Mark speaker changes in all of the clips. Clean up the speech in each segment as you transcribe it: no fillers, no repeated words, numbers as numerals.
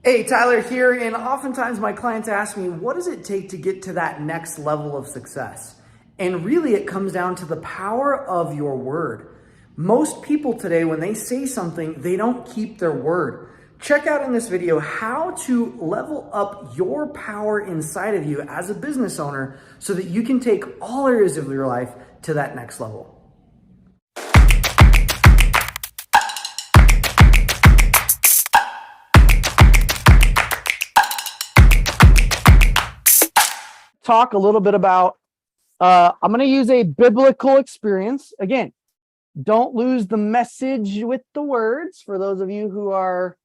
Speaker 1: Hey, Tyler here, and oftentimes my clients ask me, what does it take to get to that next level of success? And really, it comes down to the power of your word. Most people today, when they say something, they don't keep their word. Check out in this video how to level up your power inside of you as a business owner so that you can take all areas of your life to that next level. Talk a little bit about, I'm going to use a biblical experience. Again, don't lose the message with the words. For those of you who are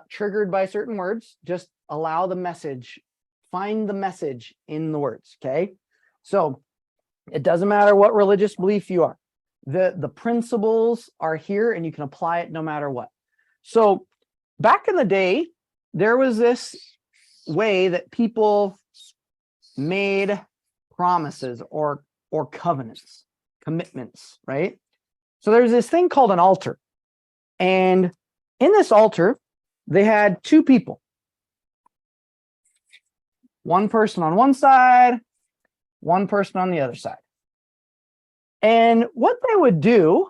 Speaker 1: triggered by certain words, just allow the message, find the message in the words, okay? So it doesn't matter what religious belief you are. The principles are here and you can apply it no matter what. So back in the day, there was this way that people made promises or covenants, commitments, right? So there's this thing called an altar. And in this altar, they had two people. One person on one side, one person on the other side. And what they would do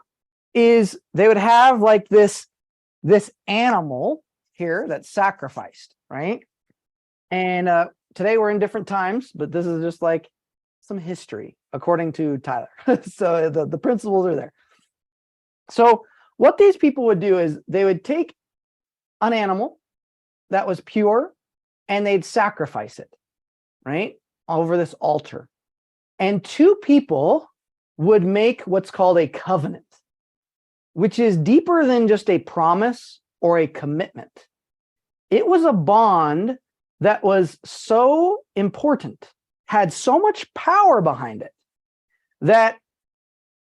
Speaker 1: is they would have like this animal here that's sacrificed, right? And today we're in different times, but this is just like some history according to Tyler. So the principles are there. So what these people would do is they would take an animal that was pure and they'd sacrifice it, right, over this altar. And two people would make what's called a covenant, which is deeper than just a promise or a commitment. It was a bond that was so important, had so much power behind it, that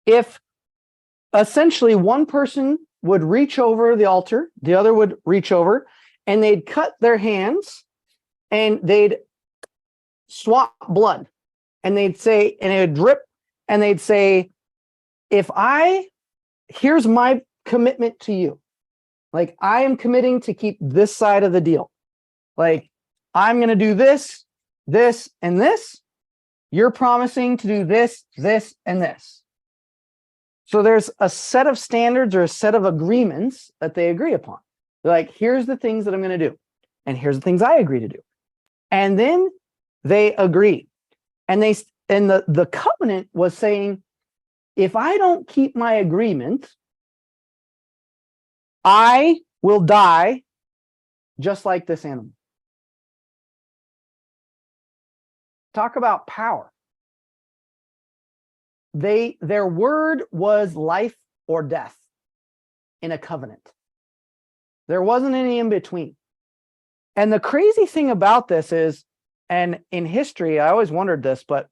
Speaker 1: if essentially one person would reach over the altar, the other would reach over, and they'd cut their hands and they'd swap blood, and they'd say, and it would drip, and they'd say, here's my commitment to you. Like, I am committing to keep this side of the deal. Like, I'm going to do this, this, and this. You're promising to do this, this, and this. So there's a set of standards or a set of agreements that they agree upon. They're like, here's the things that I'm going to do. And here's the things I agree to do. And then they agree. And the covenant was saying, if I don't keep my agreement, I will die just like this animal. Talk about power. Their word was life or death in a covenant. There wasn't any in between. And the crazy thing about this is, and in history, I always wondered this, but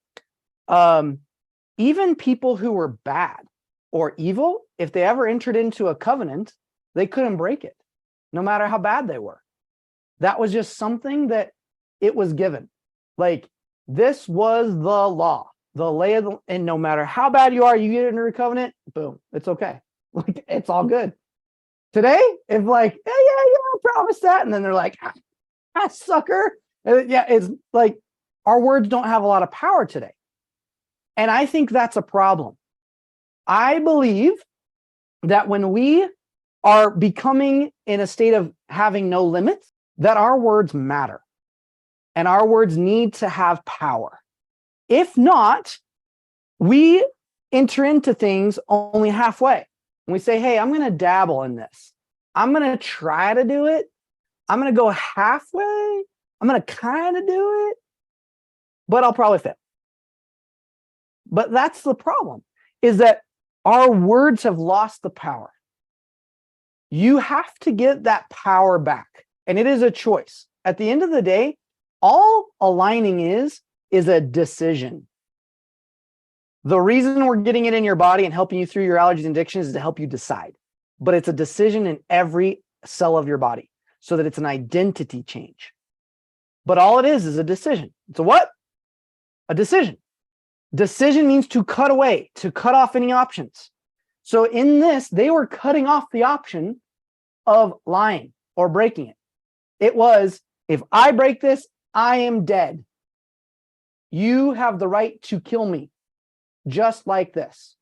Speaker 1: even people who were bad or evil, if they ever entered into a covenant, they couldn't break it, no matter how bad they were. That was just something that it was given. Like, this was the law, the lay of the, and no matter how bad you are, you get into a covenant, boom, it's okay. Like, it's all good. Today, if like, yeah, I promise that, and then they're like, sucker. Yeah, it's like our words don't have a lot of power today. And I think that's a problem. I believe that when we are becoming in a state of having no limits, that our words matter. And our words need to have power. If not, we enter into things only halfway. We say, hey, I'm going to dabble in this. I'm going to try to do it. I'm going to go halfway. I'm going to kind of do it, but I'll probably fail. But that's the problem, is that our words have lost the power. You have to get that power back. And it is a choice. At the end of the day, all aligning is a decision. The reason we're getting it in your body and helping you through your allergies and addictions is to help you decide. But it's a decision in every cell of your body so that it's an identity change. But all it is a decision. It's a what? A decision. Decision means to cut away, to cut off any options. So in this, they were cutting off the option of lying or breaking it. It was, if I break this, I am dead. You have the right to kill me, just like this.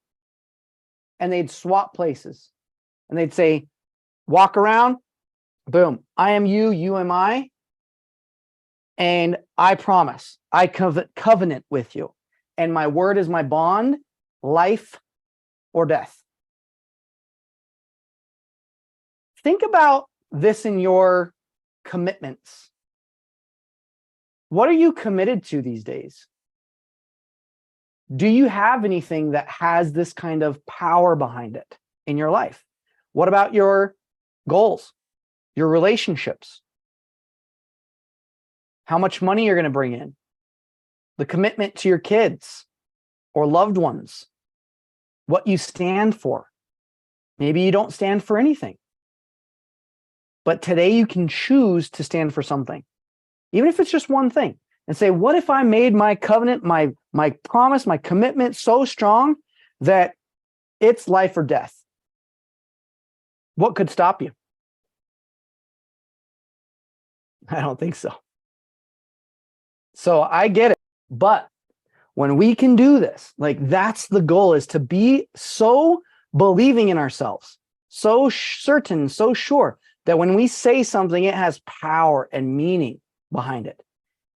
Speaker 1: And they'd swap places. And they'd say, walk around, boom, I am you, you am I. And I promise, I covenant with you. And my word is my bond, life or death. Think about this in your commitments. What are you committed to these days? Do you have anything that has this kind of power behind it in your life? What about your goals, your relationships? How much money you're going to bring in? The commitment to your kids or loved ones? What you stand for? Maybe you don't stand for anything. But today you can choose to stand for something, even if it's just one thing, and say, what if I made my covenant, my promise, my commitment so strong that it's life or death? What could stop you? I don't think so. So I get it. But when we can do this, like that's the goal, is to be so believing in ourselves, so certain, so sure that when we say something, it has power and meaning behind it.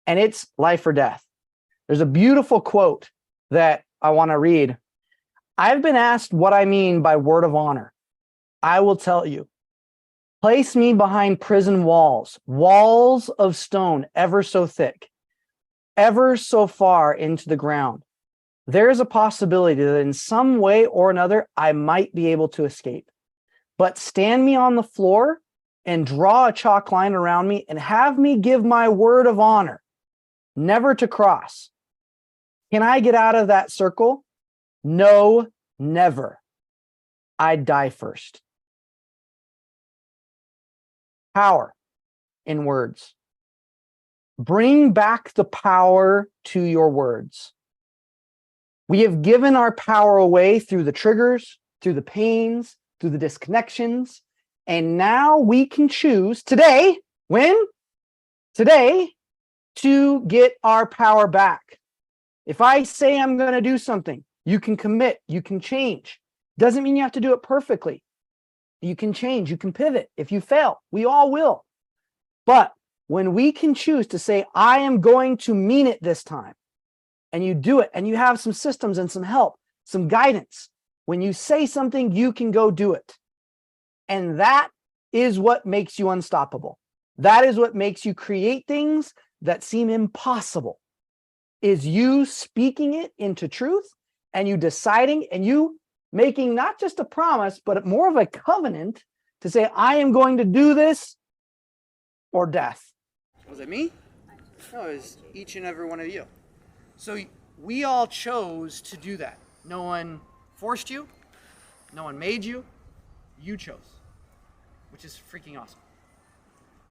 Speaker 1: And it's life or death. There's a beautiful quote that I want to read. I've been asked what I mean by word of honor. I will tell you. Place me behind prison walls, walls of stone, ever so thick, ever so far into the ground. There is a possibility that in some way or another, I might be able to escape. But stand me on the floor and draw a chalk line around me and have me give my word of honor, never to cross. Can I get out of that circle? No, never. I'd die first. Power in words. Bring back the power to your words. We have given our power away through the triggers, through the pains, through the disconnections. And now we can choose today, when? Today, to get our power back. If I say I'm going to do something, you can commit, you can change. Doesn't mean you have to do it perfectly. You can change, you can pivot. If you fail, we all will. But when we can choose to say, I am going to mean it this time, and you do it, and you have some systems and some help, some guidance. When you say something, you can go do it. And that is what makes you unstoppable. That is what makes you create things that seem impossible, is you speaking it into truth, and you deciding, and you making not just a promise, but more of a covenant to say, I am going to do this or death. Was it me? No, it was each and every one of you. So we all chose to do that. No one forced you. No one made you. You chose, which is freaking awesome.